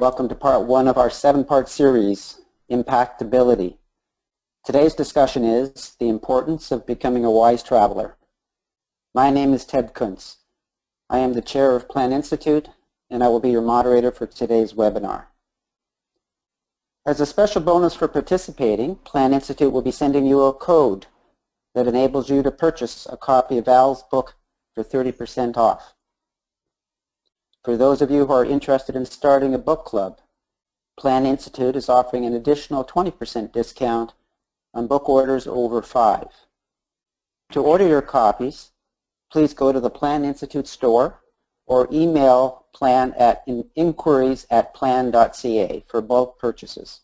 Welcome to part one of our 7-part series, Impactability. Today's discussion is the importance of becoming a wise traveler. My name is Ted Kuntz. I am the chair of Plan Institute, and I will be your moderator for today's webinar. As a special bonus for participating, Plan Institute will be sending you a code that enables you to purchase a copy of Al's book for 30% off. For those of you who are interested in starting a book club, Plan Institute is offering an additional 20% discount on book orders over 5. To order your copies, please go to the Plan Institute store or email Plan at inquiries@plan.ca for bulk purchases.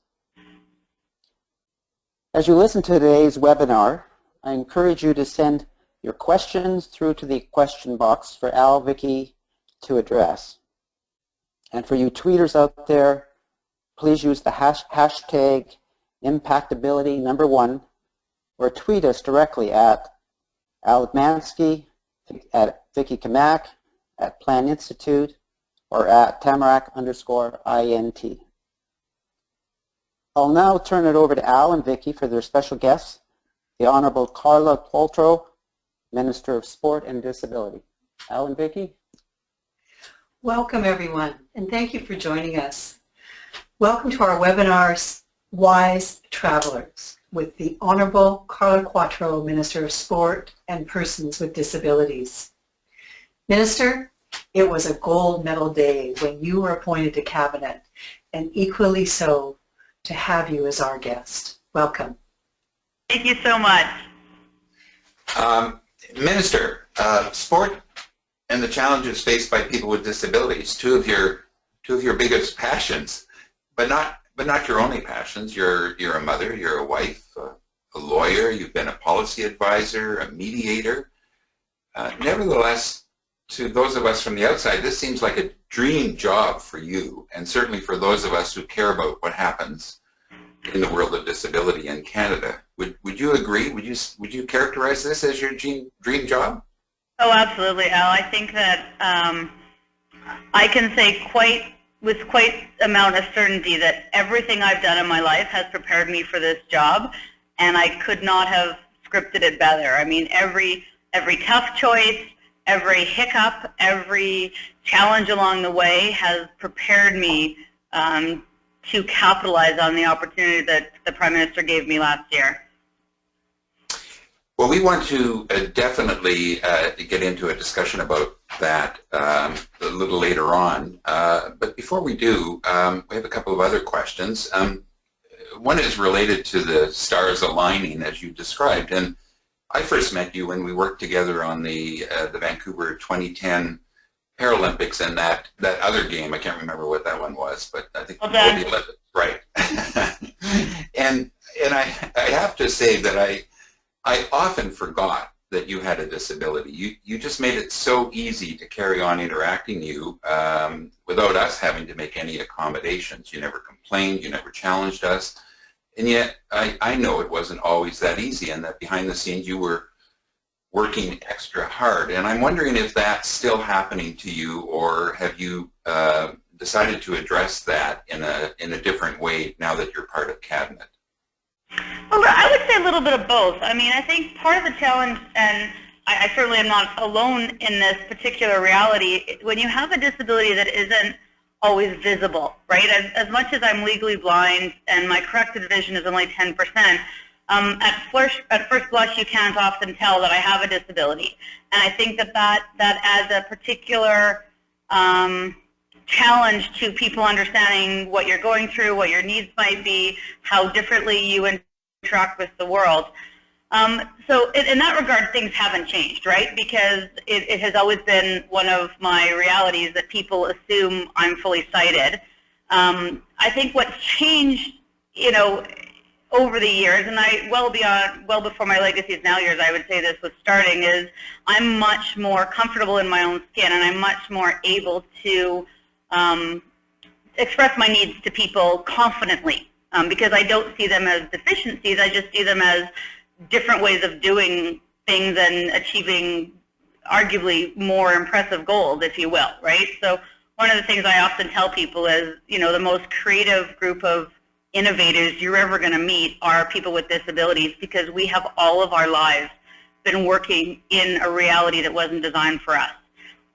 As you listen to today's webinar, I encourage you to send your questions through to the question box for Al, Vicky, to address. And for you tweeters out there, please use the hashtag IMPACTAbility1 or tweet us directly at Etmanski, at Vicky Kamak, at Plan Institute, or at Tamarack_INT. I'll now turn it over to Al and Vicky for their special guests, the Honourable Carla Qualtrough, Minister of Sport and Disability. Al and Vicky? Welcome everyone, and thank you for joining us. Welcome to our webinar, Wise Travelers, with the Honourable Carla Qualtrough, Minister of Sport and Persons with Disabilities. Minister, it was a gold medal day when you were appointed to Cabinet, and equally so to have you as our guest. Welcome. Thank you so much. Minister, sport and the challenges faced by people with disabilities, two of your biggest passions, but not your only passions. You're a mother, you're a wife, a lawyer, you've been a policy advisor, a mediator. Nevertheless, to those of us from the outside, this seems like a dream job for you, and certainly for those of us who care about what happens in the world of disability in Canada. Would you agree? Would you characterize this as your dream job? Oh, absolutely, Al. I think that I can say with quite amount of certainty that everything I've done in my life has prepared me for this job, and I could not have scripted it better. I mean, every tough choice, every hiccup, every challenge along the way has prepared me to capitalize on the opportunity that the Prime Minister gave me last year. Well, we want to definitely get into a discussion about that a little later on. But before we do, we have a couple of other questions. One is related to the stars aligning, as you described. And I first met you when we worked together on the Vancouver 2010 Paralympics and that other game. I can't remember what that one was, but I think the Olympics, right? and I have to say that I often forgot that you had a disability. You just made it so easy to carry on interacting without us having to make any accommodations. You never complained, you never challenged us, and yet I know it wasn't always that easy, and that behind the scenes you were working extra hard. And I'm wondering if that's still happening to you, or have you decided to address that in a different way now that you're part of Cabinet? Well, I would say a little bit of both. I mean, I think part of the challenge, and I certainly am not alone in this particular reality, when you have a disability that isn't always visible, right? As much as I'm legally blind and my corrected vision is only 10%, at first blush you can't often tell that I have a disability. And I think that adds a particular challenge to people understanding what you're going through, what your needs might be, how differently you interact with the world. So in that regard, things haven't changed, right? Because it has always been one of my realities that people assume I'm fully sighted. I think what's changed, over the years, and well before my Legacy is Now years, I would say this was starting, is I'm much more comfortable in my own skin, and I'm much more able to express my needs to people confidently, because I don't see them as deficiencies. I just see them as different ways of doing things and achieving arguably more impressive goals, if you will, right? So one of the things I often tell people is, the most creative group of innovators you're ever going to meet are people with disabilities, because we have all of our lives been working in a reality that wasn't designed for us.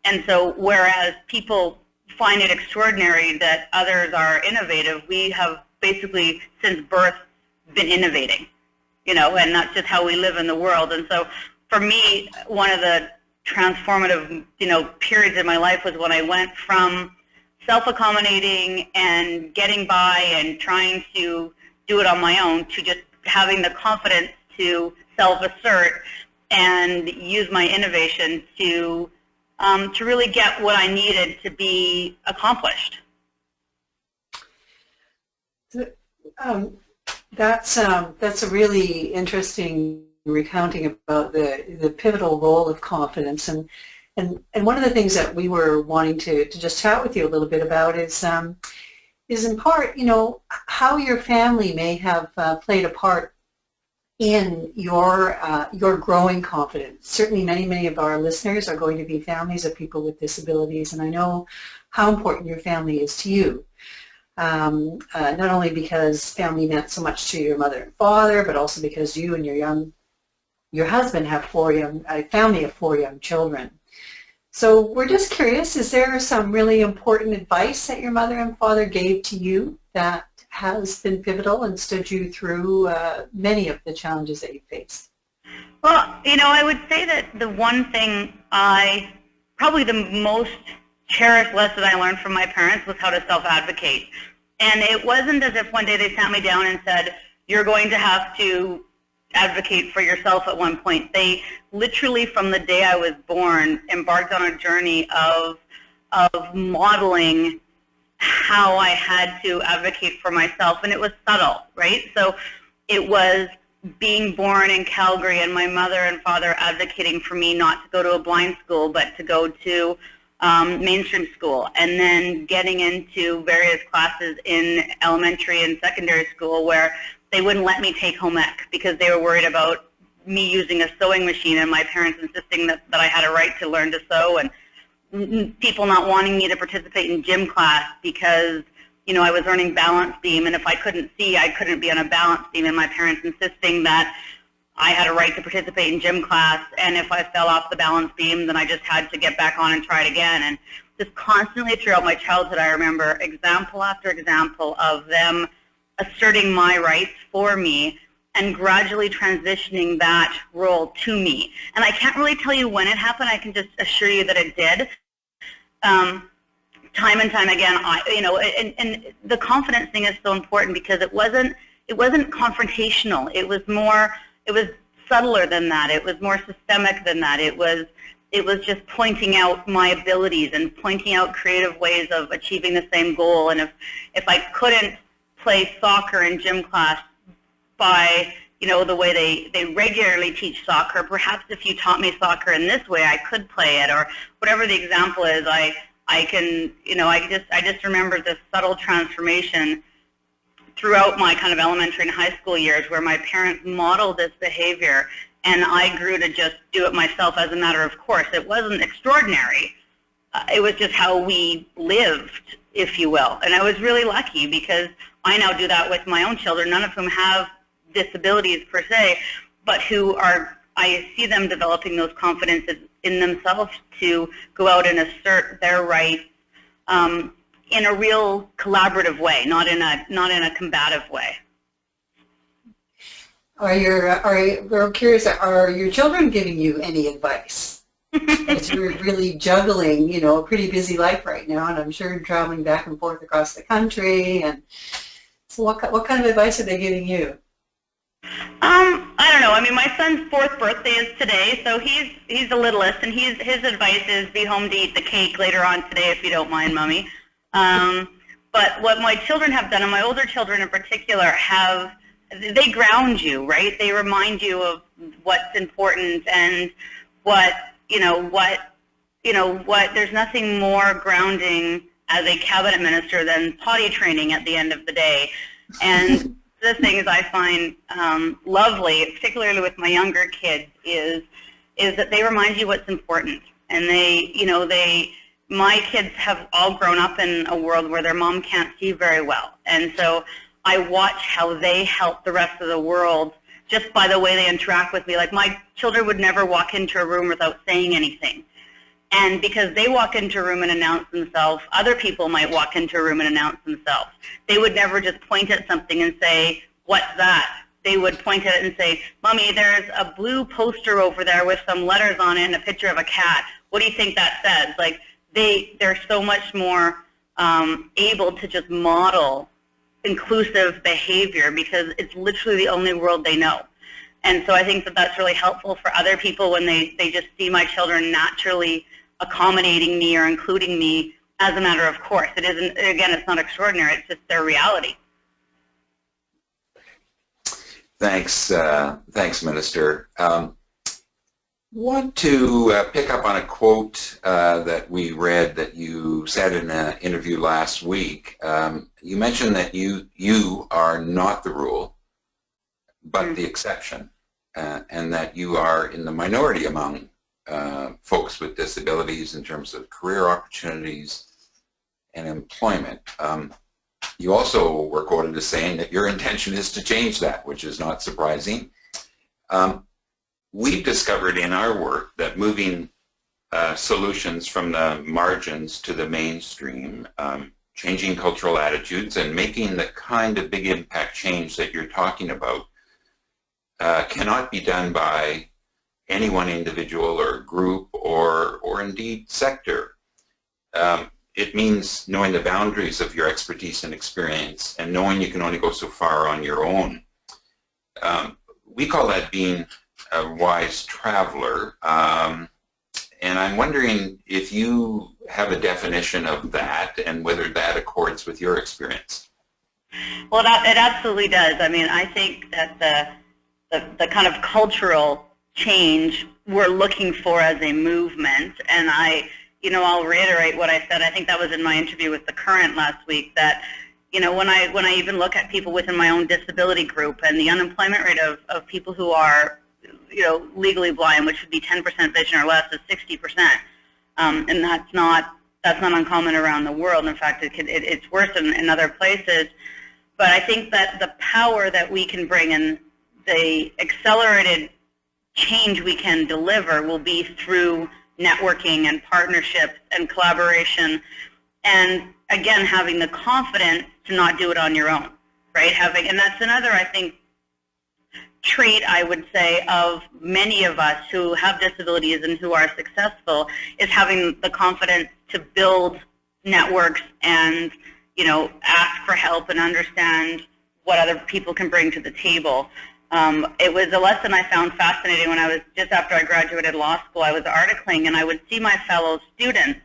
And so whereas people find it extraordinary that others are innovative, we have basically since birth been innovating, and that's just how we live in the world. And so for me, one of the transformative, periods in my life was when I went from self-accommodating and getting by and trying to do it on my own to just having the confidence to self-assert and use my innovation to really get what I needed to be accomplished. That's a really interesting recounting about the pivotal role of confidence, and one of the things that we were wanting to just chat with you a little bit about is in part, how your family may have played a part in your growing confidence. Certainly many of our listeners are going to be families of people with disabilities, and I know how important your family is to you. Not only because family meant so much to your mother and father, but also because you and your husband have a family of 4 young children. So we're just curious, is there some really important advice that your mother and father gave to you that has been pivotal and stood you through many of the challenges that you faced? Well, I would say that the one thing probably the most cherished lesson I learned from my parents was how to self-advocate. And it wasn't as if one day they sat me down and said, you're going to have to advocate for yourself at one point. They literally, from the day I was born, embarked on a journey of modeling how I had to advocate for myself, and it was subtle, right? So it was being born in Calgary and my mother and father advocating for me not to go to a blind school but to go to mainstream school, and then getting into various classes in elementary and secondary school where they wouldn't let me take home ec because they were worried about me using a sewing machine and my parents insisting that I had a right to learn to sew, and people not wanting me to participate in gym class because I was learning balance beam, and if I couldn't see, I couldn't be on a balance beam, and my parents insisting that I had a right to participate in gym class, and if I fell off the balance beam, then I just had to get back on and try it again. And just constantly throughout my childhood, I remember example after example of them asserting my rights for me and gradually transitioning that role to me. And I can't really tell you when it happened. I can just assure you that it did. Time and time again, and the confidence thing is so important because it wasn't confrontational. It was subtler than that. It was more systemic than that. It was just pointing out my abilities and pointing out creative ways of achieving the same goal. And if I couldn't play soccer in gym class by the way they regularly teach soccer, perhaps if you taught me soccer in this way, I could play it, or whatever the example is. I just remember this subtle transformation throughout my kind of elementary and high school years where my parents modeled this behavior, and I grew to just do it myself as a matter of course. It wasn't extraordinary. It was just how we lived, if you will. And I was really lucky because I now do that with my own children, none of whom have disabilities per se, but I see them developing those confidences in themselves to go out and assert their rights in a real collaborative way, not in a combative way. We're curious, are your children giving you any advice? Because you're really juggling, a pretty busy life right now, and I'm sure you're traveling back and forth across the country. And so, what kind of advice are they giving you? I don't know. I mean, my son's 4th birthday is today, so he's the littlest, and his advice is be home to eat the cake later on today if you don't mind, Mommy. But what my children have done, and my older children in particular, they ground you, right? They remind you of what's important and there's nothing more grounding as a cabinet minister than potty training at the end of the day. And the things I find lovely, particularly with my younger kids, is that they remind you what's important, and they my kids have all grown up in a world where their mom can't see very well. And so I watch how they help the rest of the world just by the way they interact with me. Like, my children would never walk into a room without saying anything. And because they walk into a room and announce themselves, other people might walk into a room and announce themselves. They would never just point at something and say, "What's that?" They would point at it and say, "Mommy, there's a blue poster over there with some letters on it and a picture of a cat. What do you think that says?" Like, they're so much more able to just model inclusive behavior because it's literally the only world they know. And so I think that that's really helpful for other people when they just see my children naturally accommodating me or including me as a matter of course. It isn't, again, it's not extraordinary, it's just their reality. Thanks, thanks, Minister. Want to pick up on a quote that we read that you said in an interview last week. You mentioned that you are not the rule, but the exception, and that you are in the minority among folks with disabilities in terms of career opportunities and employment. You also were quoted as saying that your intention is to change that, which is not surprising. We've discovered in our work that moving solutions from the margins to the mainstream, changing cultural attitudes and making the kind of big impact change that you're talking about cannot be done by any one individual or group or indeed sector. It means knowing the boundaries of your expertise and experience and knowing you can only go so far on your own. We call that being a wise traveler, and I'm wondering if you have a definition of that and whether that accords with your experience. Well, it absolutely does. I mean, I think that the kind of cultural change we're looking for as a movement, and I'll reiterate what I said. I think that was in my interview with The Current last week, that when I even look at people within my own disability group and the unemployment rate of people who are legally blind, which would be 10% vision or less, is 60%, and that's not uncommon around the world. In fact, it's worse in other places. But I think that the power that we can bring and the accelerated change we can deliver will be through networking and partnerships and collaboration, and again, having the confidence to not do it on your own, right? And that's another, I think, trait, I would say, of many of us who have disabilities and who are successful, is having the confidence to build networks and, ask for help and understand what other people can bring to the table. It was a lesson I found fascinating when I was, just after I graduated law school, I was articling, and I would see my fellow students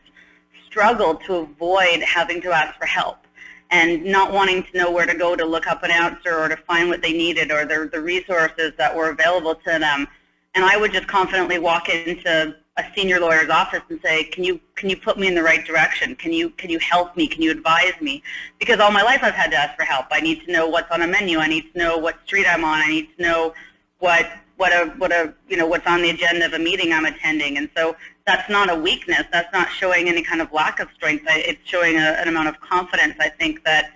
struggle to avoid having to ask for help and not wanting to know where to go to look up an answer or to find what they needed or the resources that were available to them. And I would just confidently walk into a senior lawyer's office and say, can you put me in the right direction? Can you help me? Can you advise me? Because all my life I've had to ask for help. I need to know what's on a menu. I need to know what street I'm on. I need to know what's on the agenda of a meeting I'm attending. And so that's not a weakness. That's not showing any kind of lack of strength. It's showing an amount of confidence, I think, that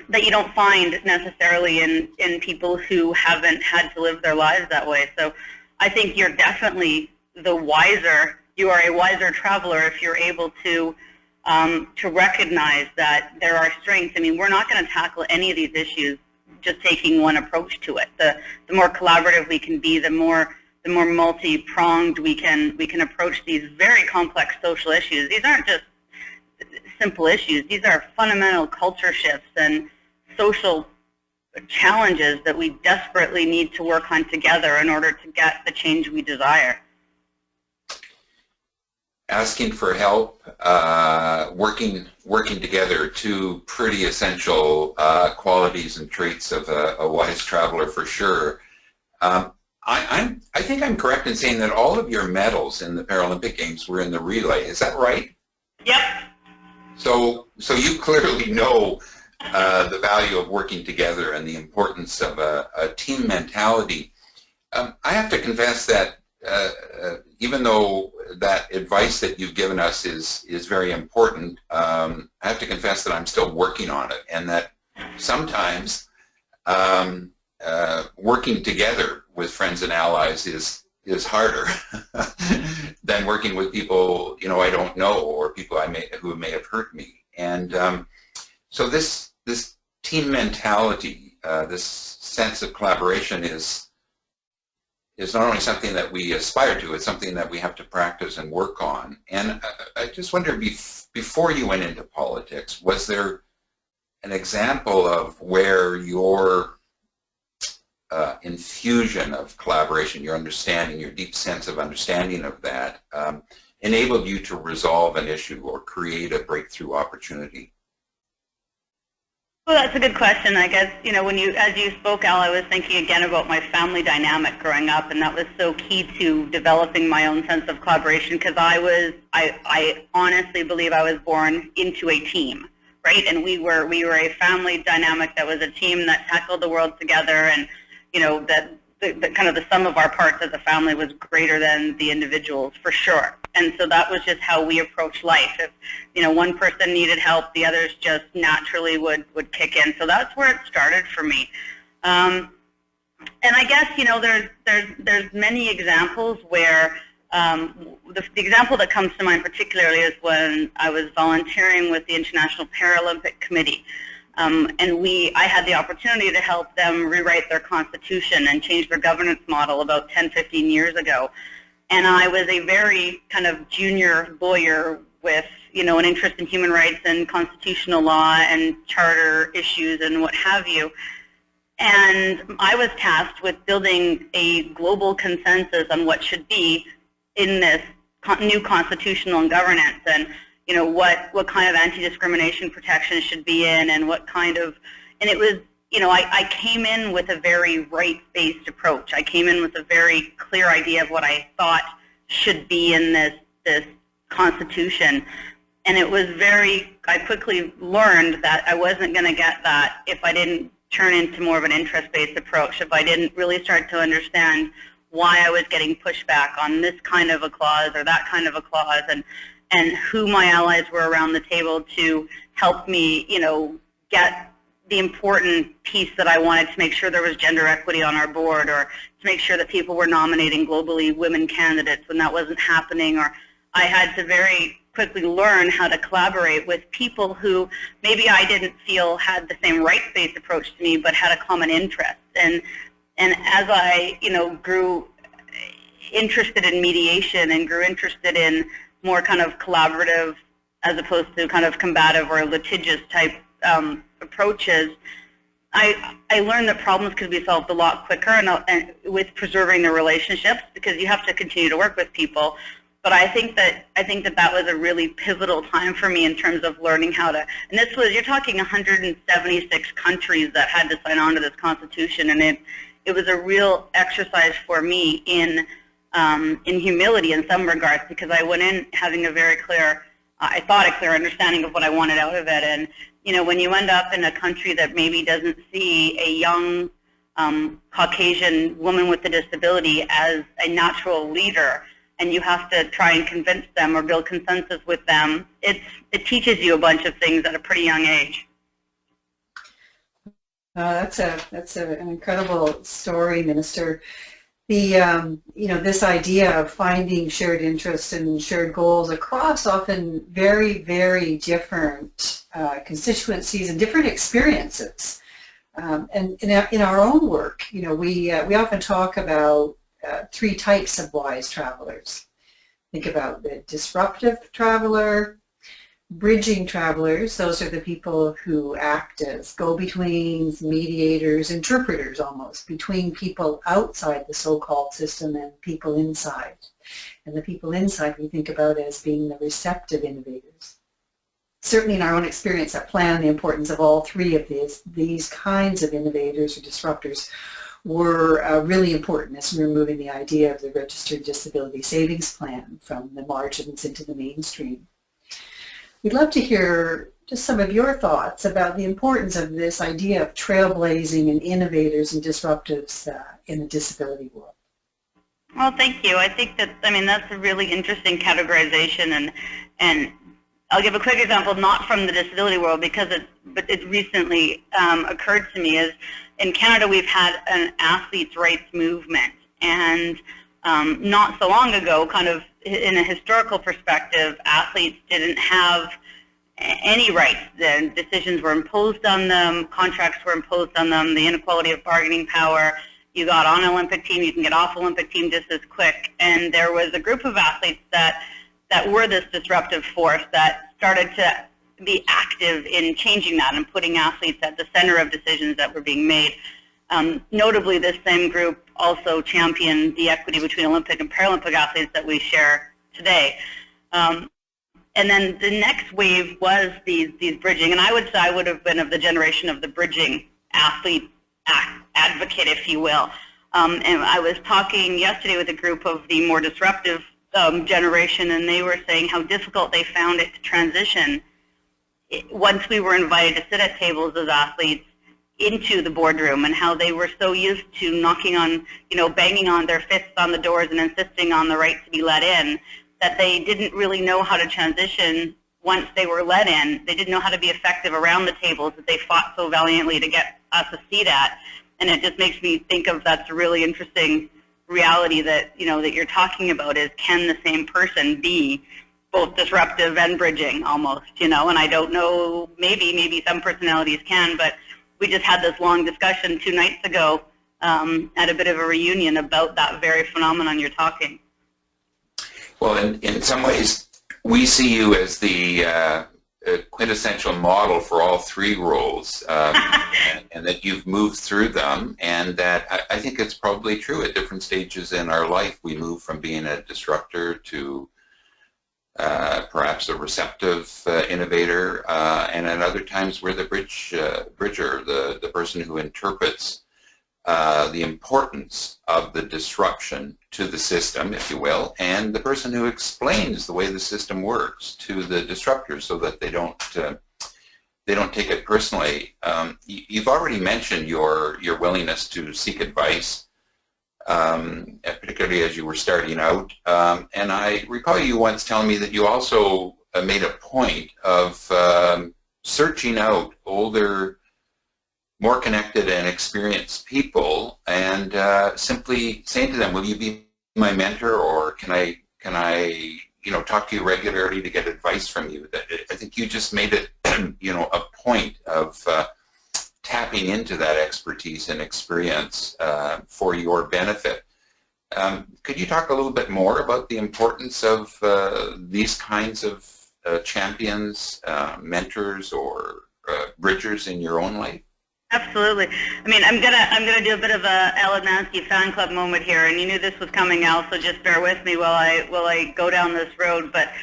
that you don't find necessarily in people who haven't had to live their lives that way. So I think you're definitely you are a wiser traveler if you're able to recognize that there are strengths. I mean, we're not going to tackle any of these issues just taking one approach to it. The more collaborative we can be, the more multi-pronged we can approach these very complex social issues. These aren't just simple issues. These are fundamental culture shifts and social challenges that we desperately need to work on together in order to get the change we desire. Asking for help, working together, two pretty essential qualities and traits of a wise traveler for sure. I think I'm correct in saying that all of your medals in the Paralympic Games were in the relay. Is that right? Yep. So you clearly know the value of working together and the importance of a team mentality. I have to confess that even though that advice that you've given us is very important, I have to confess that I'm still working on it, and that sometimes working together with friends and allies is harder than working with people I don't know, or people who may have hurt me. And so this team mentality, this sense of collaboration is not only something that we aspire to, it's something that we have to practice and work on. And I just wonder, before you went into politics, was there an example of where your infusion of collaboration, your understanding, your deep sense of understanding of that, enabled you to resolve an issue or create a breakthrough opportunity? Well, that's a good question. I guess, as you spoke, Al, I was thinking again about my family dynamic growing up, and that was so key to developing my own sense of collaboration, because I honestly believe I was born into a team, right? And we were a family dynamic that was a team that tackled the world together, and that the kind of the sum of our parts as a family was greater than the individuals, for sure. And so that was just how we approached life. If one person needed help, the others just naturally would kick in. So that's where it started for me. And I guess there's many examples where the example that comes to mind particularly is when I was volunteering with the International Paralympic Committee. And I had the opportunity to help them rewrite their constitution and change their governance model about 10, 15 years ago. And I was a very kind of junior lawyer with, an interest in human rights and constitutional law and charter issues and what have you. And I was tasked with building a global consensus on what should be in this new constitutional and governance, and what kind of anti-discrimination protections should be in, and what kind of, and it was, I came in with a very rights-based approach. I came in with a very clear idea of what I thought should be in this constitution, and it was I quickly learned that I wasn't going to get that if I didn't turn into more of an interest-based approach, if I didn't really start to understand why I was getting pushback on this kind of a clause or that kind of a clause, and who my allies were around the table to help me, get the important piece that I wanted to make sure there was gender equity on our board, or to make sure that people were nominating globally women candidates when that wasn't happening. Or I had to very quickly learn how to collaborate with people who maybe I didn't feel had the same rights-based approach to me, but had a common interest. And as I, grew interested in mediation and grew interested in more kind of collaborative as opposed to kind of combative or litigious type approaches, I learned that problems could be solved a lot quicker and with preserving the relationships, because you have to continue to work with people. But I think that was a really pivotal time for me in terms of learning how to, and this was, you're talking 176 countries that had to sign on to this constitution, and it was a real exercise for me in humility in some regards, because I went in having a very clear, I thought a clear understanding of what I wanted out of it. And when you end up in a country that maybe doesn't see a young Caucasian woman with a disability as a natural leader, and you have to try and convince them or build consensus with them, it teaches you a bunch of things at a pretty young age. That's an incredible story, Minister. The this idea of finding shared interests and shared goals across often very, very different constituencies and different experiences. And in our own work, we often talk about 3 types of wise travelers. Think about the disruptive traveler, bridging travelers. Those are the people who act as go-betweens, mediators, interpreters almost, between people outside the so-called system and people inside. And the people inside we think about as being the receptive innovators. Certainly in our own experience at Plan, the importance of all 3 of these kinds of innovators or disruptors were really important as we were moving the idea of the Registered Disability Savings Plan from the margins into the mainstream. We'd love to hear just some of your thoughts about the importance of this idea of trailblazing and innovators and disruptives in the disability world. Well, thank you. I think that, I mean, that's a really interesting categorization, and I'll give a quick example, not from the disability world, but it recently occurred to me. Is in Canada we've had an athletes' rights movement, and not so long ago, kind of in a historical perspective, athletes didn't have any rights. The decisions were imposed on them, contracts were imposed on them, the inequality of bargaining power. You got on an Olympic team, you can get off Olympic team just as quick. And there was a group of athletes that were this disruptive force that started to be active in changing that and putting athletes at the center of decisions that were being made. Notably, this same group also championed the equity between Olympic and Paralympic athletes that we share today. And then the next wave was these bridging, and I would say I would have been of the generation of the bridging athlete advocate, if you will. And I was talking yesterday with a group of the more disruptive generation, and they were saying how difficult they found it to transition once we were invited to sit at tables as athletes into the boardroom, and how they were so used to knocking on, banging on their fists on the doors and insisting on the right to be let in, that they didn't really know how to transition once they were let in. They didn't know how to be effective around the tables that they fought so valiantly to get us a seat at. And it just makes me think of that's a really interesting reality that, that you're talking about is, can the same person be both disruptive and bridging almost, and I don't know, maybe some personalities can, but we just had this long discussion 2 nights ago at a bit of a reunion about that very phenomenon you're talking. Well, in some ways, we see you as the quintessential model for all 3 roles, and that you've moved through them, and that I think it's probably true at different stages in our life. We move from being a disruptor to perhaps a receptive innovator, and at other times we're the bridger, the person who interprets the importance of the disruption to the system, if you will, and the person who explains the way the system works to the disruptors so that they don't take it personally. You've already mentioned your willingness to seek advice, particularly as you were starting out, and I recall you once telling me that you also made a point of searching out older, more connected and experienced people, and simply saying to them, "Will you be my mentor, or can I talk to you regularly to get advice from you?" I think you just made it, a point of tapping into that expertise and experience for your benefit. Could you talk a little bit more about the importance of these kinds of champions, mentors, or bridgers in your own life? Absolutely. I mean, I'm gonna do a bit of a Etmanski fan club moment here, and you knew this was coming, Al, so just bear with me while I go down this road. But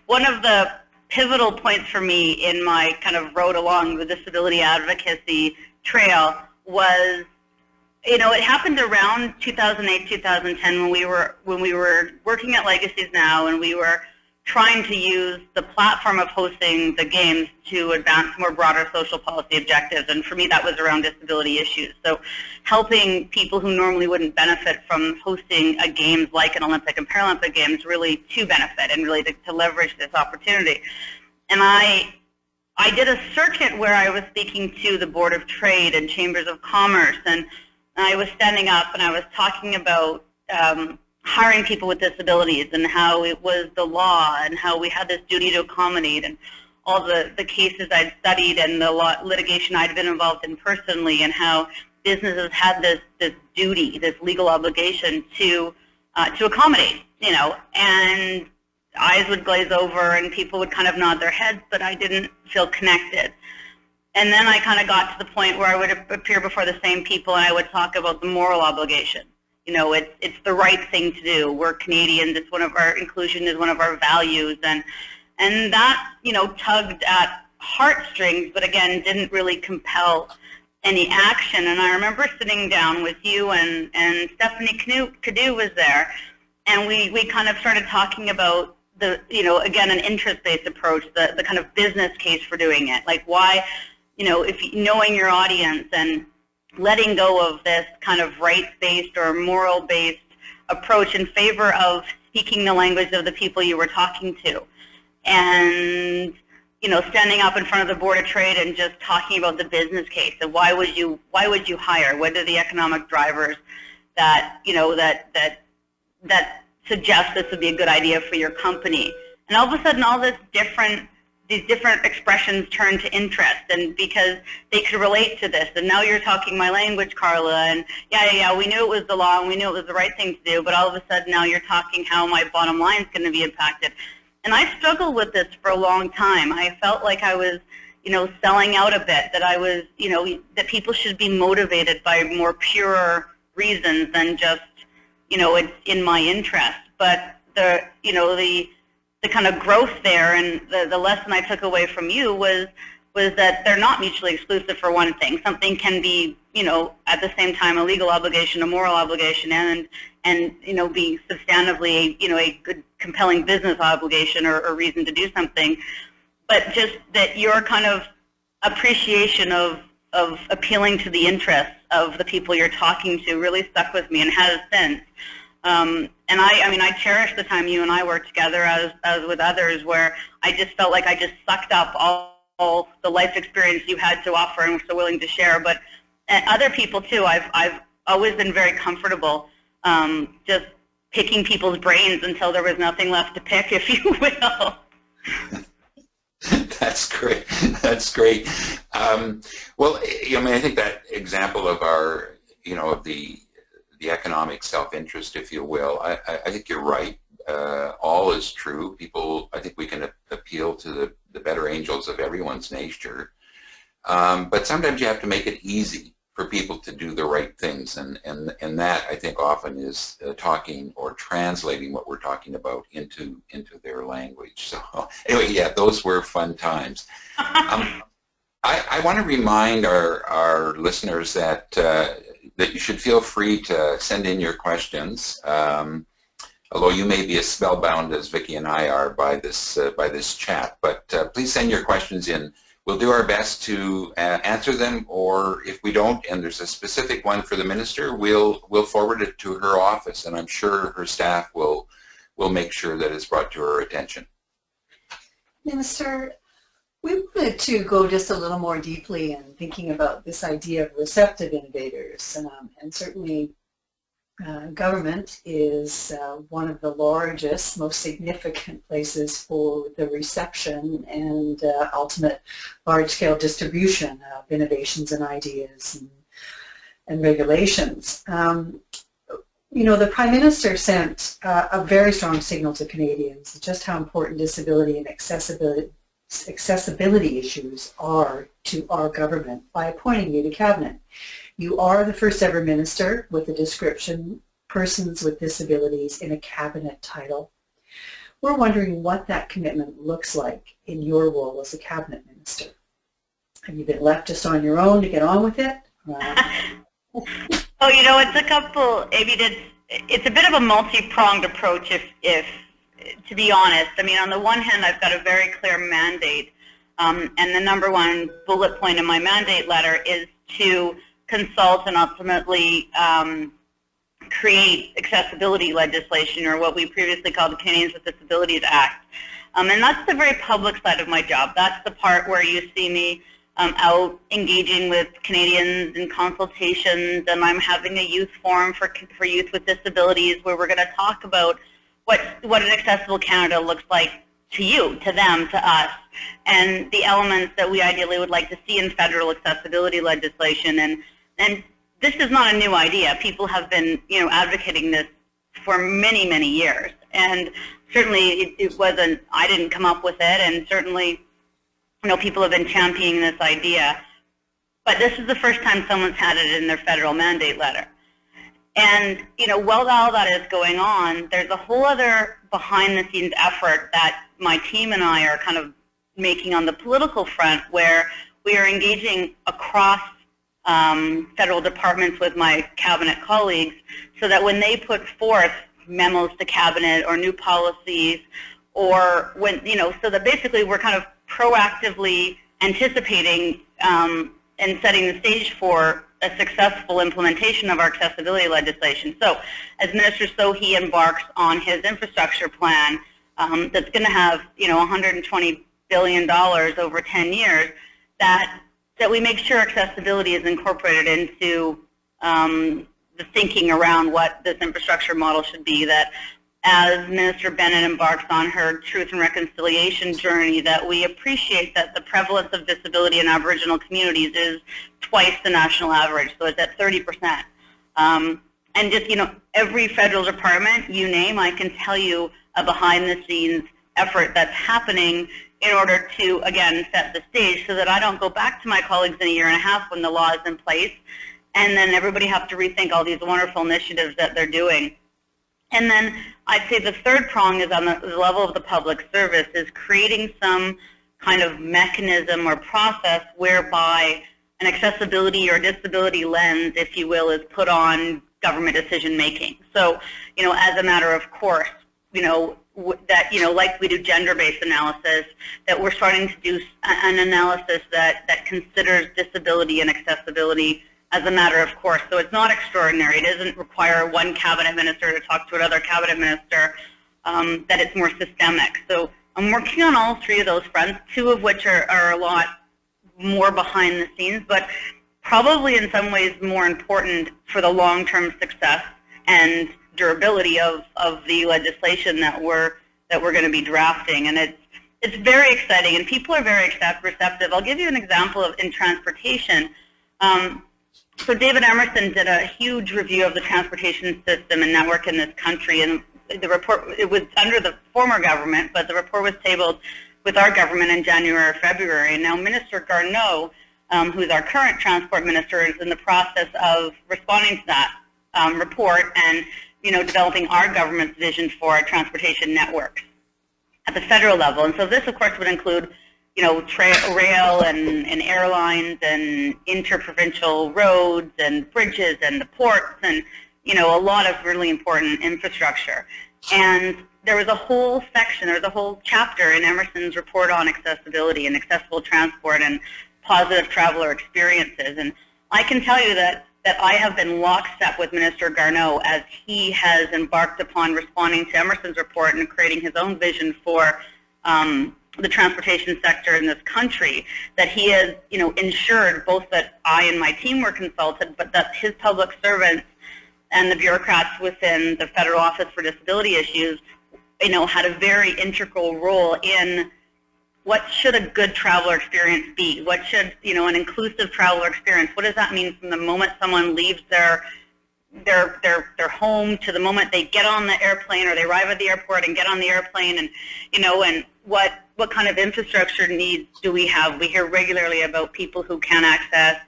one of the pivotal points for me in my kind of road along the disability advocacy trail was, it happened around 2008, 2010 when we were working at Legacies Now, and we were trying to use the platform of hosting the games to advance more broader social policy objectives. And for me, that was around disability issues. So helping people who normally wouldn't benefit from hosting a games like an Olympic and Paralympic Games really to benefit and really to leverage this opportunity. And I did a circuit where I was speaking to the Board of Trade and Chambers of Commerce, and I was standing up and I was talking about hiring people with disabilities and how it was the law and how we had this duty to accommodate, and all the cases I'd studied and the litigation I'd been involved in personally, and how businesses had this duty, this legal obligation to accommodate, and eyes would glaze over and people would kind of nod their heads, but I didn't feel connected. And then I kind of got to the point where I would appear before the same people and I would talk about the moral obligation. It's the right thing to do. We're Canadians. It's one of our, inclusion is one of our values, and that tugged at heartstrings, but again didn't really compel any action. And I remember sitting down with you and Stephanie Cadu was there, and we kind of started talking about the again an interest-based approach, the kind of business case for doing it, like why if knowing your audience and letting go of this kind of rights-based or moral-based approach in favor of speaking the language of the people you were talking to. And standing up in front of the Board of Trade and just talking about the business case and why would you hire? What are the economic drivers that that suggest this would be a good idea for your company? And all of a sudden, all these different expressions turn to interest, and because they could relate to this. And now you're talking my language, Carla, and yeah, we knew it was the law and we knew it was the right thing to do, but all of a sudden now you're talking how my bottom line is going to be impacted. And I struggled with this for a long time. I felt like I was, selling out a bit, that I was, that people should be motivated by more pure reasons than just, it's in my interest. But the kind of growth there, and the lesson I took away from you was that they're not mutually exclusive. For one thing, something can be, at the same time a legal obligation, a moral obligation, and be substantively, a good, compelling business obligation or reason to do something. But just that your kind of appreciation of appealing to the interests of the people you're talking to really stuck with me and has since. And I cherish the time you and I worked together as with others, where I just felt like I just sucked up all the life experience you had to offer and were so willing to share. But other people too, I've always been very comfortable just picking people's brains until there was nothing left to pick, if you will. That's great. That's great. Well, I think that example of our, of the economic self-interest, if you will, I think you're right. All is true. People, I think we can appeal to the better angels of everyone's nature. But sometimes you have to make it easy for people to do the right things, and that, I think, often is talking or translating what we're talking about into their language. So anyway, yeah, those were fun times. I want to remind our listeners that you should feel free to send in your questions. Although you may be as spellbound as Vicki and I are by this chat, but please send your questions in. We'll do our best to answer them, or if we don't, and there's a specific one for the minister, we'll forward it to her office, and I'm sure her staff will make sure that it's brought to her attention. Minister, we wanted to go just a little more deeply in thinking about this idea of receptive innovators, and certainly government is one of the largest, most significant places for the reception and ultimate large-scale distribution of innovations and ideas and regulations. The Prime Minister sent a very strong signal to Canadians just how important disability and accessibility issues are to our government by appointing you to Cabinet. You are the first ever minister with the description, persons with disabilities, in a cabinet title. We're wondering what that commitment looks like in your role as a cabinet minister. Have you been left just on your own to get on with it? Oh, it's a couple, Amy, it's a bit of a multi-pronged approach, if to be honest. I mean, on the one hand, I've got a very clear mandate, and the number one bullet point in my mandate letter is to consult and ultimately create accessibility legislation, or what we previously called the Canadians with Disabilities Act. And that's the very public side of my job. That's the part where you see me out engaging with Canadians in consultations, and I'm having a youth forum for youth with disabilities, where we're going to talk about what an accessible Canada looks like to you, to them, to us, and the elements that we ideally would like to see in federal accessibility legislation. And this is not a new idea. People have been, advocating this for many, many years. And certainly it wasn't, I didn't come up with it, and certainly, people have been championing this idea. But this is the first time someone's had it in their federal mandate letter. And, while all that is going on, there's a whole other behind-the-scenes effort that my team and I are kind of making on the political front, where we are engaging across federal departments with my cabinet colleagues, so that when they put forth memos to cabinet or new policies, or when, so that basically we're kind of proactively anticipating and and setting the stage for a successful implementation of our accessibility legislation. So as Minister Sohi embarks on his infrastructure plan that's going to have, $120 billion over 10 years, that we make sure accessibility is incorporated into the thinking around what this infrastructure model should be, that as Minister Bennett embarks on her truth and reconciliation journey, that we appreciate that the prevalence of disability in Aboriginal communities is twice the national average, so it's at 30%. And just, every federal department, you name, I can tell you a behind-the-scenes effort that's happening in order to, again, set the stage so that I don't go back to my colleagues in a year and a half when the law is in place, and then everybody have to rethink all these wonderful initiatives that they're doing. And then I'd say the third prong is on the level of the public service, is creating some kind of mechanism or process whereby an accessibility or disability lens, if you will, is put on government decision making. So, as a matter of course, that, like we do gender-based analysis, that we're starting to do an analysis that considers disability and accessibility as a matter of course. So it's not extraordinary. It doesn't require one cabinet minister to talk to another cabinet minister, that it's more systemic. So I'm working on all three of those fronts, two of which are a lot more behind the scenes, but probably in some ways more important for the long-term success and durability of the legislation that we're going to be drafting. And it's very exciting, and people are very receptive. I'll give you an example in transportation. So David Emerson did a huge review of the transportation system and network in this country, and the report, it was under the former government, but the report was tabled with our government in January or February. And now Minister Garneau, who's our current transport minister, is in the process of responding to that report and developing our government's vision for our transportation networks at the federal level. And so this, of course, would include rail and airlines and interprovincial roads and bridges and the ports and, a lot of really important infrastructure. And there was a whole section, there was a whole chapter in Emerson's report on accessibility and accessible transport and positive traveler experiences. And I can tell you that I have been lockstep with Minister Garneau as he has embarked upon responding to Emerson's report and creating his own vision for the transportation sector in this country, that he has, ensured both that I and my team were consulted, but that his public servants and the bureaucrats within the Federal Office for Disability Issues, had a very integral role in what should a good traveler experience be? What should, an inclusive traveler experience, what does that mean from the moment someone leaves their home to the moment they get on the airplane or they arrive at the airport and get on the airplane, and, and what kind of infrastructure needs do we have? We hear regularly about people who can't access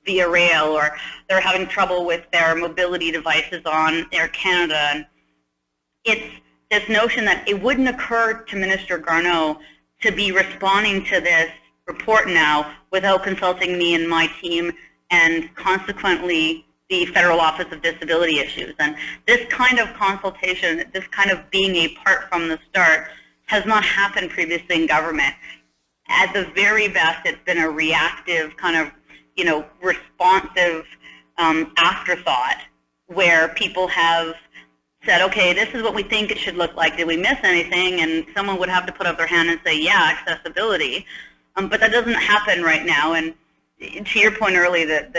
via rail, or they're having trouble with their mobility devices on Air Canada. And it's this notion that it wouldn't occur to Minister Garneau to be responding to this report now without consulting me and my team, and consequently the Federal Office of Disability Issues. And this kind of consultation, this kind of being a part from the start, has not happened previously in government. At the very best, it's been a reactive kind of, responsive afterthought, where people have said, okay, this is what we think it should look like. Did we miss anything? And someone would have to put up their hand and say, yeah, accessibility. But that doesn't happen right now. And to your point earlier, that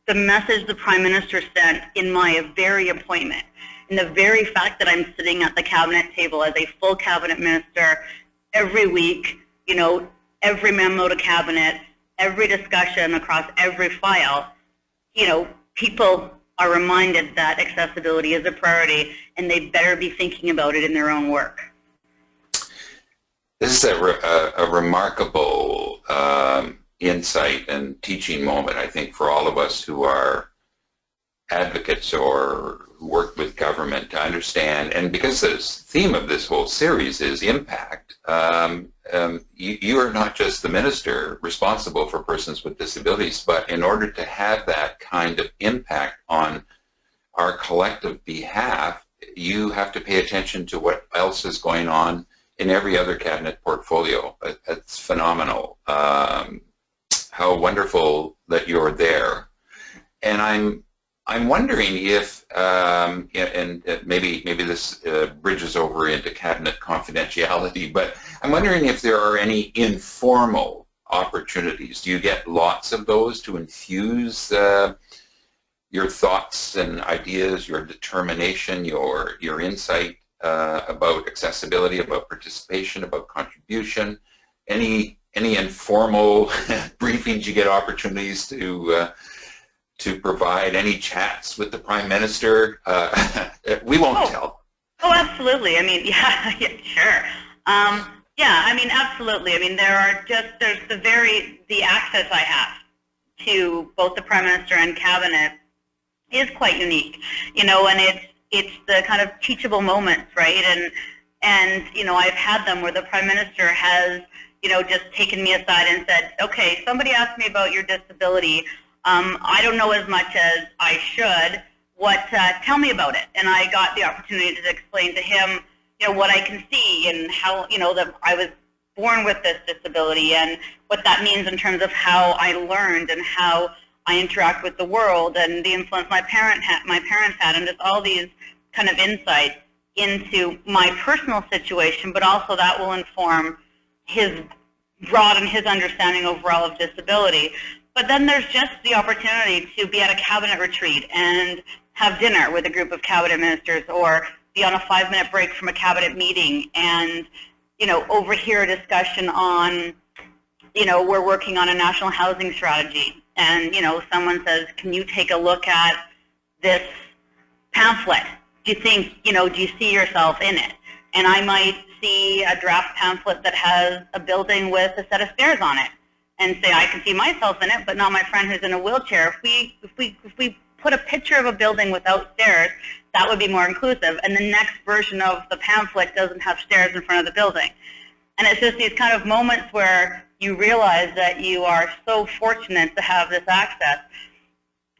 the message the Prime Minister sent in my very appointment, and the very fact that I'm sitting at the cabinet table as a full cabinet minister every week, every memo to cabinet, every discussion across every file, people are reminded that accessibility is a priority, and they better be thinking about it in their own work. This is a remarkable insight and teaching moment, I think, for all of us who are advocates or who work with government to understand. And because the theme of this whole series is impact, you are not just the minister responsible for persons with disabilities, but in order to have that kind of impact on our collective behalf, you have to pay attention to what else is going on in every other cabinet portfolio. It's phenomenal how how wonderful that you're there. And I'm wondering if, and maybe this bridges over into cabinet confidentiality, but I'm wondering if there are any informal opportunities. Do you get lots of those to infuse your thoughts and ideas, your determination, your insight about accessibility, about participation, about contribution? Any informal briefings you get opportunities to provide, any chats with the Prime Minister? We won't tell. Oh, absolutely. I mean, yeah sure. Yeah, I mean, absolutely. I mean, there's the access I have to both the Prime Minister and Cabinet is quite unique, you know, and it's the kind of teachable moments, right? And you know, I've had them where the Prime Minister has, you know, just taken me aside and said, okay, somebody asked me about your disability. I don't know as much as I should. Tell me about it. And I got the opportunity to explain to him, you know, what I can see and how, you know, that I was born with this disability and what that means in terms of how I learned and how I interact with the world and the influence my parents had, and just all these kind of insights into my personal situation, but also that will inform broaden his understanding overall of disability. But then there's just the opportunity to be at a cabinet retreat and have dinner with a group of cabinet ministers, or be on a 5-minute break from a cabinet meeting and, you know, overhear a discussion on, you know, we're working on a national housing strategy, and, you know, someone says, can you take a look at this pamphlet? Do you think, you know, do you see yourself in it? And I might see a draft pamphlet that has a building with a set of stairs on it and say, I can see myself in it, but not my friend who's in a wheelchair. If we put a picture of a building without stairs, that would be more inclusive. And the next version of the pamphlet doesn't have stairs in front of the building. And it's just these kind of moments where you realize that you are so fortunate to have this access.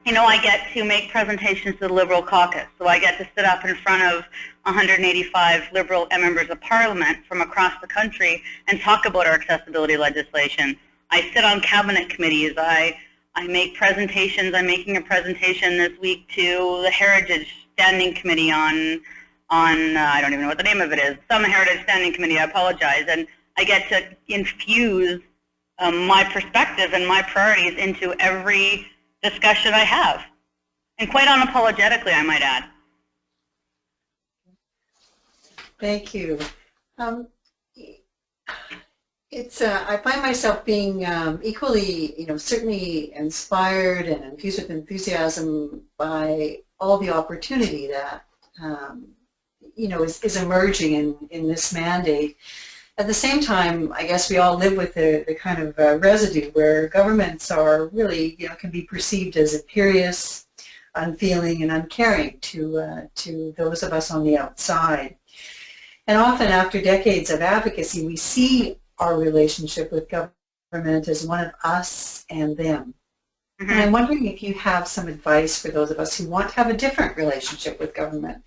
You know, I get to make presentations to the Liberal caucus, so I get to sit up in front of 185 Liberal members of Parliament from across the country and talk about our accessibility legislation. I sit on cabinet committees. I make presentations. I'm making a presentation this week to the Heritage Standing Committee on I don't even know what the name of it is, some Heritage Standing Committee, I apologize, and I get to infuse my perspective and my priorities into every discussion I have, and quite unapologetically, I might add. Thank you. I find myself being equally, you know, certainly inspired and infused with enthusiasm by all the opportunity that, you know, is emerging in this mandate. At the same time, I guess we all live with the kind of residue where governments are really, you know, can be perceived as imperious, unfeeling, and uncaring to those of us on the outside. And often after decades of advocacy, we see our relationship with government as one of us and them. Mm-hmm. And I'm wondering if you have some advice for those of us who want to have a different relationship with government,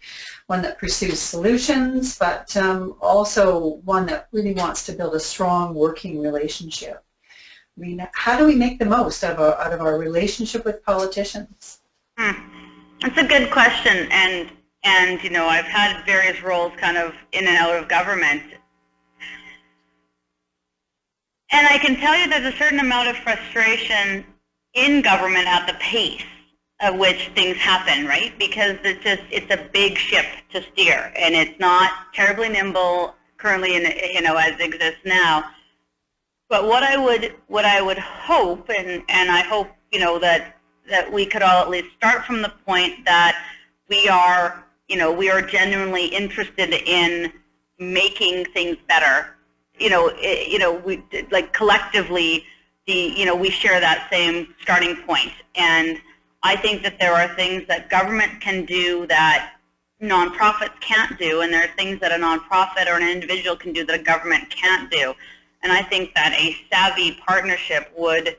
one that pursues solutions, but also one that really wants to build a strong working relationship. I mean, how do we make the most out of our relationship with politicians? That's a good question, and you know, I've had various roles kind of in and out of government. And I can tell you there's a certain amount of frustration in government at the pace at which things happen, right? Because it's a big ship to steer, and it's not terribly nimble currently, you know, as it exists now. But what I would hope, and I hope, you know, that we could all at least start from the point that we are, you know, we are genuinely interested in making things better. You know, we like collectively, you know, we share that same starting point, and I think that there are things that government can do that nonprofits can't do, and there are things that a nonprofit or an individual can do that a government can't do. And I think that a savvy partnership would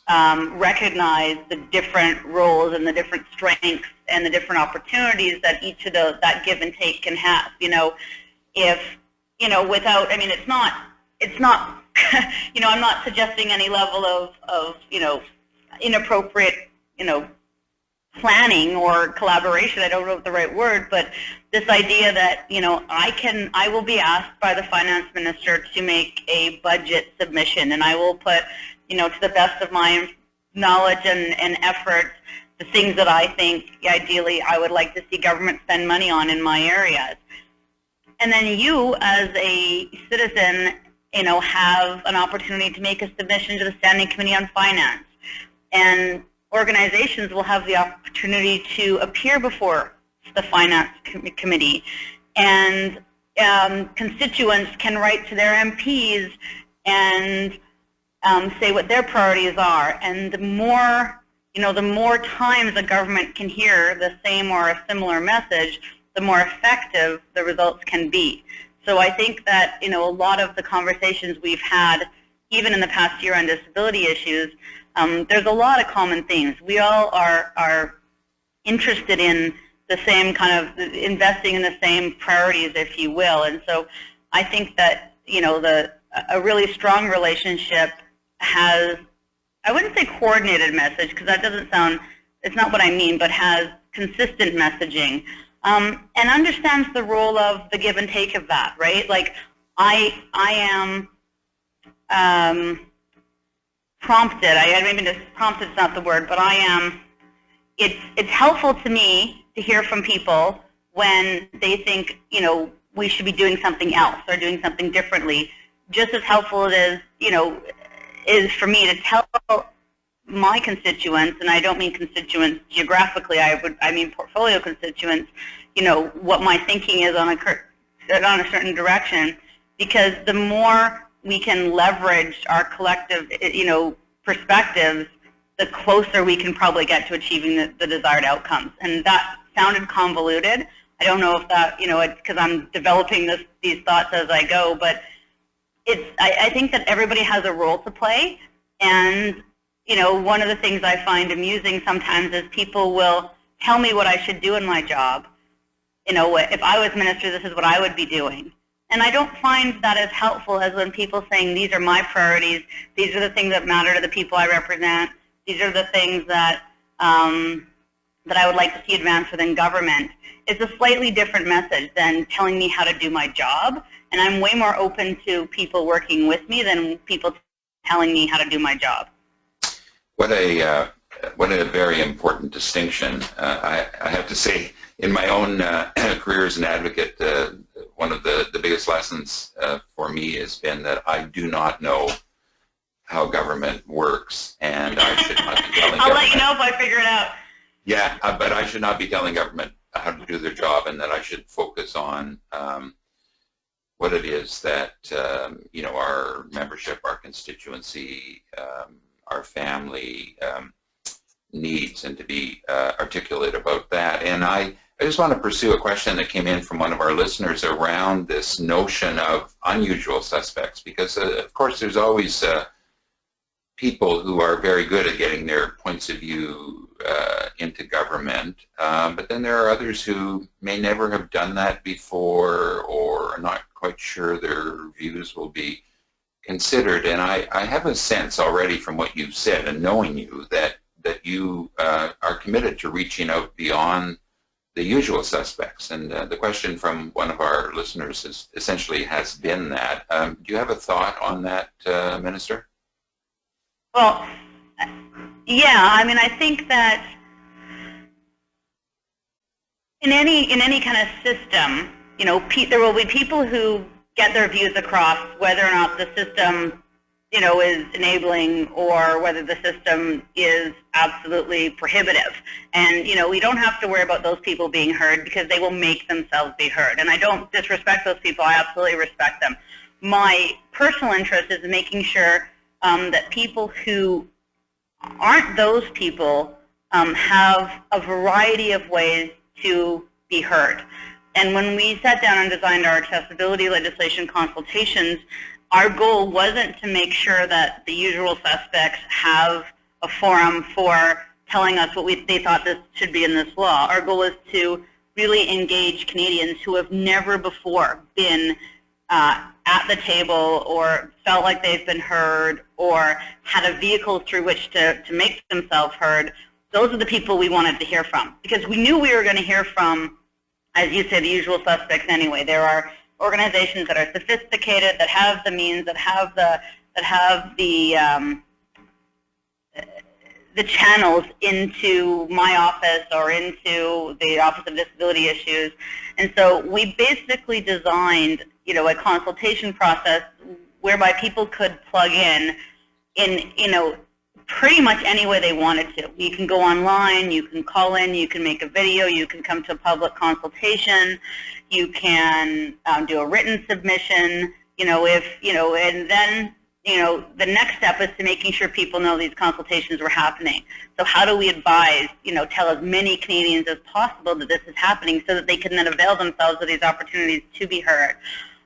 recognize the different roles and the different strengths and the different opportunities that each of those, that give and take, can have. You know, if, you know, without, I mean, it's not I'm not suggesting any level of inappropriate, planning or collaboration. I don't know the right word, but this idea that, I will be asked by the finance minister to make a budget submission, and I will put, to the best of my knowledge and effort, the things that I think ideally I would like to see government spend money on in my areas. And then you, as a citizen, have an opportunity to make a submission to the Standing Committee on Finance. And organizations will have the opportunity to appear before the Finance Committee. And constituents can write to their MPs and say what their priorities are. And the more times a government can hear the same or a similar message, the more effective the results can be. So I think that, a lot of the conversations we've had, even in the past year on disability issues, there's a lot of common themes. We all are interested in the same kind of investing in the same priorities, if you will. And so I think that, a really strong relationship has, I wouldn't say coordinated message, because that doesn't sound, it's not what I mean, but has consistent messaging. And understands the role of the give and take of that, right? Like, I am prompted, prompted is not the word, but it's helpful to me to hear from people when they think, we should be doing something else or doing something differently. Just as helpful it is for me to tell my constituents, and I don't mean constituents geographically, I mean portfolio constituents, what my thinking is on a certain direction, because the more we can leverage our collective, perspectives, the closer we can probably get to achieving the desired outcomes. And that sounded convoluted. I don't know if that, because I'm developing these thoughts as I go, but I think that everybody has a role to play. And one of the things I find amusing sometimes is people will tell me what I should do in my job. If I was minister, this is what I would be doing. And I don't find that as helpful as when people saying, these are my priorities, these are the things that matter to the people I represent, these are the things that that I would like to see advanced within government. It's a slightly different message than telling me how to do my job. And I'm way more open to people working with me than people telling me how to do my job. What a very important distinction. I have to say, in my own career as an advocate, one of the biggest lessons for me has been that I do not know how government works, and I should not be telling I'll let you know if I figure it out. Yeah, but I should not be telling government how to do their job, and that I should focus on what it is that our membership, our constituency, our family needs, and to be articulate about that. And I just want to pursue a question that came in from one of our listeners around this notion of unusual suspects, because of course there's always people who are very good at getting their points of view into government, but then there are others who may never have done that before, or are not quite sure their views will be considered. And I have a sense already from what you've said and knowing you that you are committed to reaching out beyond the usual suspects. And the question from one of our listeners essentially has been that. Do you have a thought on that, Minister? Well, yeah, I mean, I think that in any kind of system, there will be people who get their views across, whether or not the system, is enabling or whether the system is absolutely prohibitive. And, we don't have to worry about those people being heard, because they will make themselves be heard. And I don't disrespect those people. I absolutely respect them. My personal interest is making sure that people who aren't those people have a variety of ways to be heard. And when we sat down and designed our accessibility legislation consultations, our goal wasn't to make sure that the usual suspects have a forum for telling us what they thought this should be in this law. Our goal is to really engage Canadians who have never before been at the table or felt like they've been heard or had a vehicle through which to make themselves heard, those are the people we wanted to hear from. Because we knew we were going to hear from, as you say, the usual suspects anyway. There are organizations that are sophisticated, that have the means, that have the channels into my office or into the Office of Disability Issues. And so we basically designed, a consultation process whereby people could plug in, pretty much any way they wanted to. You can go online, you can call in, you can make a video, you can come to a public consultation, you can do a written submission, and then the next step is to making sure people know these consultations were happening. So how do we advise, tell as many Canadians as possible that this is happening so that they can then avail themselves of these opportunities to be heard.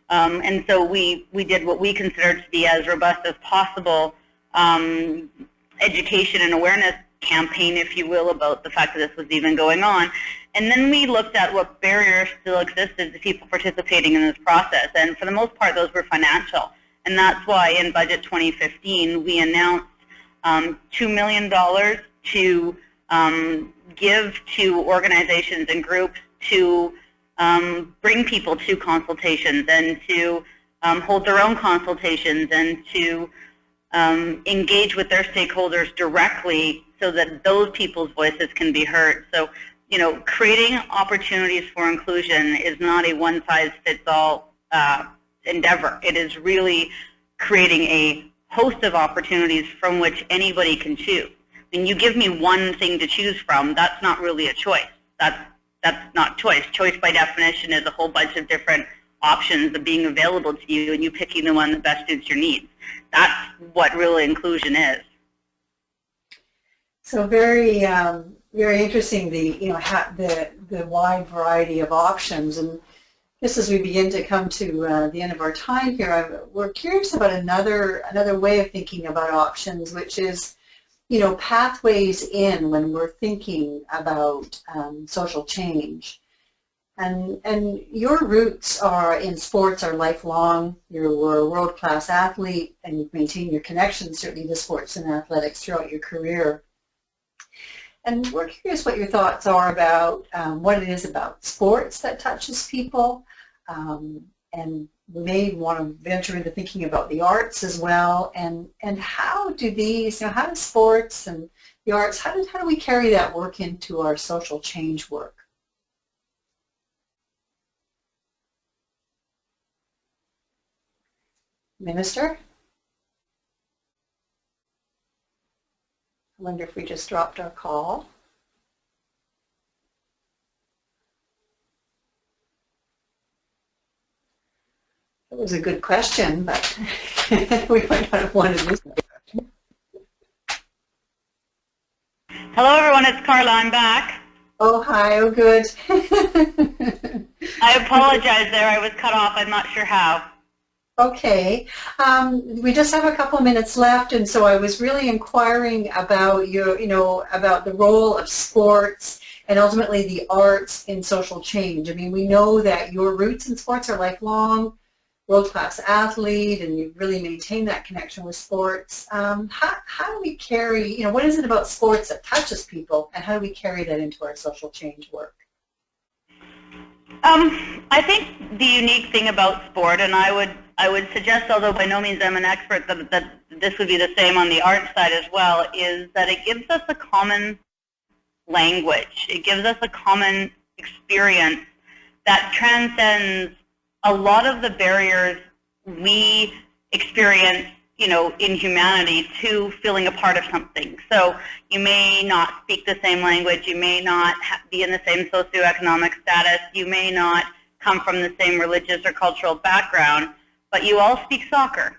And so we did what we considered to be as robust as possible education and awareness campaign, if you will, about the fact that this was even going on. And then we looked at what barriers still existed to people participating in this process. And for the most part, those were financial. And that's why in Budget 2015, we announced $2 million to give to organizations and groups to bring people to consultations and to hold their own consultations and to engage with their stakeholders directly so that those people's voices can be heard. So, creating opportunities for inclusion is not a one-size-fits-all endeavor. It is really creating a host of opportunities from which anybody can choose. When you give me one thing to choose from, that's not really a choice. That's not choice. Choice by definition is a whole bunch of different options of being available to you and you picking the one that best suits your needs. That's what real inclusion is. So very, very interesting. The wide variety of options, and just as we begin to come to the end of our time here, we're curious about another way of thinking about options, which is, pathways in when we're thinking about social change. And your roots in sports are lifelong. You were a world-class athlete, and you've maintained your connection certainly to sports and athletics throughout your career. And we're curious what your thoughts are about what it is about sports that touches people. And we may want to venture into thinking about the arts as well. And how do these, how does sports and the arts, how do we carry that work into our social change work? Minister? I wonder if we just dropped our call. It was a good question, but we might not have wanted to. Hello, everyone. It's Carla. I'm back. Oh, hi. Oh, good. I apologize there. I was cut off. I'm not sure how. Okay. We just have a couple of minutes left, and so I was really inquiring about about the role of sports and ultimately the arts in social change. I mean, we know that your roots in sports are lifelong, world-class athlete, and you really maintain that connection with sports. How do we carry, what is it about sports that touches people, and how do we carry that into our social change work? I think the unique thing about sport, and I would suggest, although by no means I'm an expert, that this would be the same on the art side as well, is that it gives us a common language. It gives us a common experience that transcends a lot of the barriers we experience, in humanity to feeling a part of something. So you may not speak the same language, you may not be in the same socioeconomic status, you may not come from the same religious or cultural background, but you all speak soccer.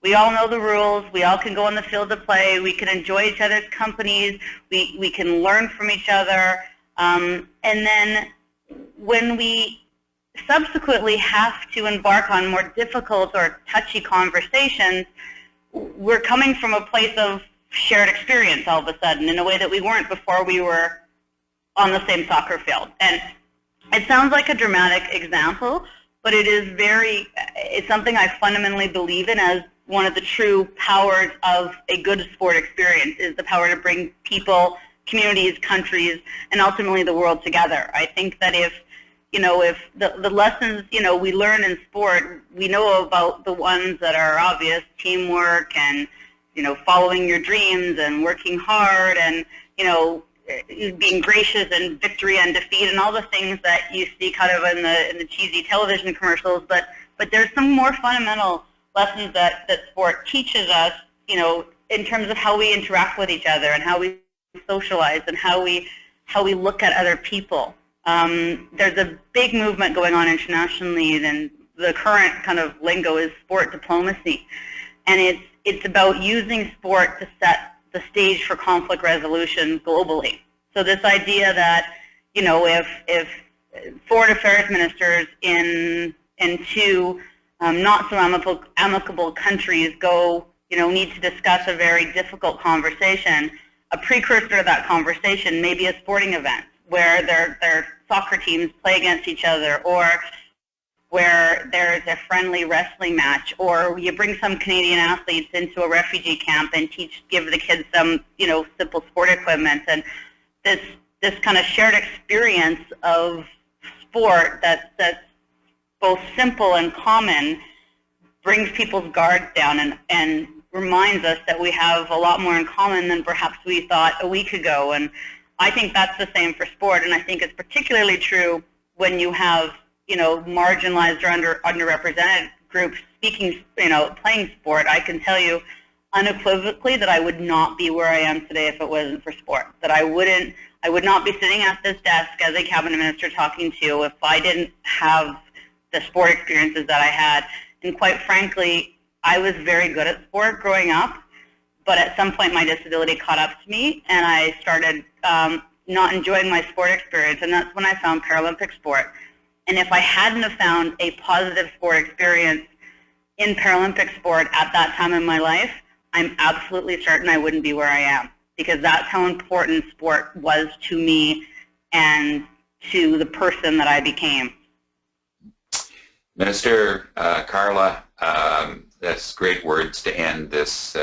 We all know the rules, we all can go on the field to play, we can enjoy each other's companies, we can learn from each other, and then when we subsequently have to embark on more difficult or touchy conversations, we're coming from a place of shared experience all of a sudden in a way that we weren't before we were on the same soccer field. And it sounds like a dramatic example, but it's something I fundamentally believe in as one of the true powers of a good sport experience, is the power to bring people, communities, countries, and ultimately the world together. I think that if the lessons, we learn in sport, we know about the ones that are obvious, teamwork and, following your dreams and working hard and, being gracious and victory and defeat and all the things that you see kind of in the cheesy television commercials. But there's some more fundamental lessons that sport teaches us, in terms of how we interact with each other and how we socialize and how we look at other people. There's a big movement going on internationally, and the current kind of lingo is sport diplomacy, and it's about using sport to set the stage for conflict resolution globally. So this idea that if foreign affairs ministers in two not so amicable countries need to discuss a very difficult conversation, a precursor to that conversation may be a sporting event where their soccer teams play against each other, or where there's a friendly wrestling match, or you bring some Canadian athletes into a refugee camp and give the kids some, simple sport equipment. And this kind of shared experience of sport that's both simple and common brings people's guards down and reminds us that we have a lot more in common than perhaps we thought a week ago. And I think that's the same for sport, and I think it's particularly true when you have marginalized or underrepresented groups playing sport. I can tell you unequivocally that I would not be where I am today if it wasn't for sport. That I would not be sitting at this desk as a cabinet minister talking to you if I didn't have the sport experiences that I had. And quite frankly, I was very good at sport growing up, but at some point my disability caught up to me, and I started not enjoying my sport experience, and that's when I found Paralympic sport. And if I hadn't have found a positive sport experience in Paralympic sport at that time in my life, I'm absolutely certain I wouldn't be where I am, because that's how important sport was to me and to the person that I became. Minister Carla, that's great words to end this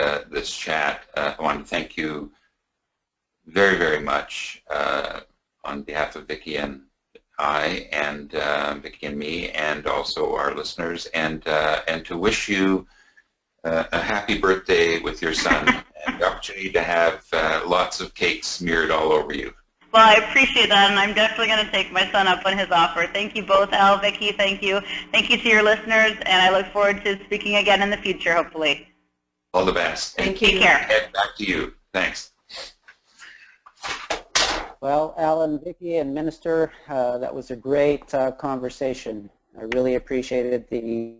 chat. I want to thank you very, very much on behalf of Vicki and I, and Vicki and me, and also our listeners, and to wish you a happy birthday with your son and the opportunity to have lots of cake smeared all over you. Well, I appreciate that, and I'm definitely going to take my son up on his offer. Thank you both, Al, Vicki, thank you. Thank you to your listeners, and I look forward to speaking again in the future, hopefully. All the best. Thank you. Take care. Ed, back to you. Thanks. Well, Alan, Vicki, and Minister, that was a great conversation. I really appreciated the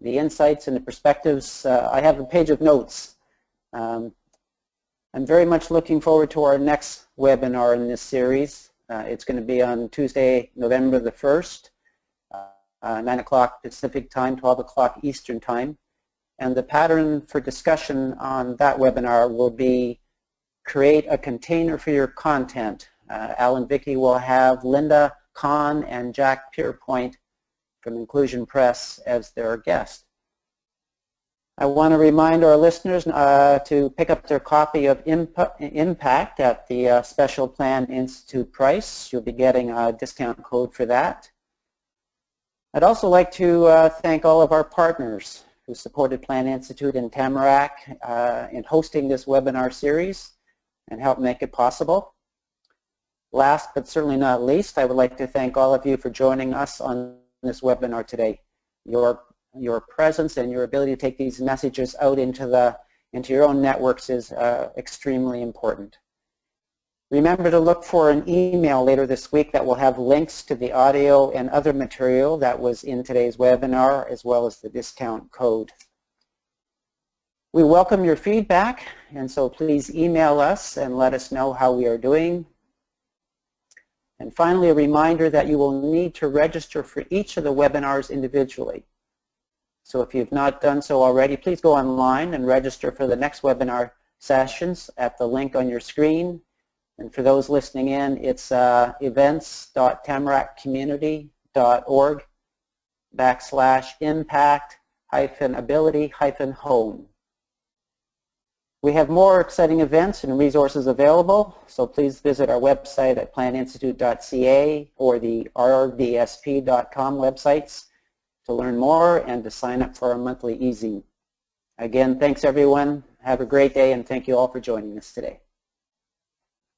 insights and the perspectives. I have a page of notes. I'm very much looking forward to our next webinar in this series. It's going to be on Tuesday, November the 1st, 9 o'clock Pacific time, 12 o'clock Eastern time. And the pattern for discussion on that webinar will be create a container for your content. Al and Vicki will have Linda Kahn and Jack Pierpoint from Inclusion Press as their guest. I want to remind our listeners to pick up their copy of Impact at the Special Plan Institute price. You'll be getting a discount code for that. I'd also like to thank all of our partners who supported Plan Institute and Tamarack in hosting this webinar series and helped make it possible. Last but certainly not least, I would like to thank all of you for joining us on this webinar today. Your presence and your ability to take these messages out into your own networks is extremely important. Remember to look for an email later this week that will have links to the audio and other material that was in today's webinar, as well as the discount code. We welcome your feedback, and so please email us and let us know how we are doing. And finally, a reminder that you will need to register for each of the webinars individually. So if you've not done so already, please go online and register for the next webinar sessions at the link on your screen. And for those listening in, it's events.tamarackcommunity.org. www.impact-ability-home. We have more exciting events and resources available, so please visit our website at planinstitute.ca or the rdsp.com websites to learn more and to sign up for our monthly e-zine. Again, thanks everyone. Have a great day, and thank you all for joining us today.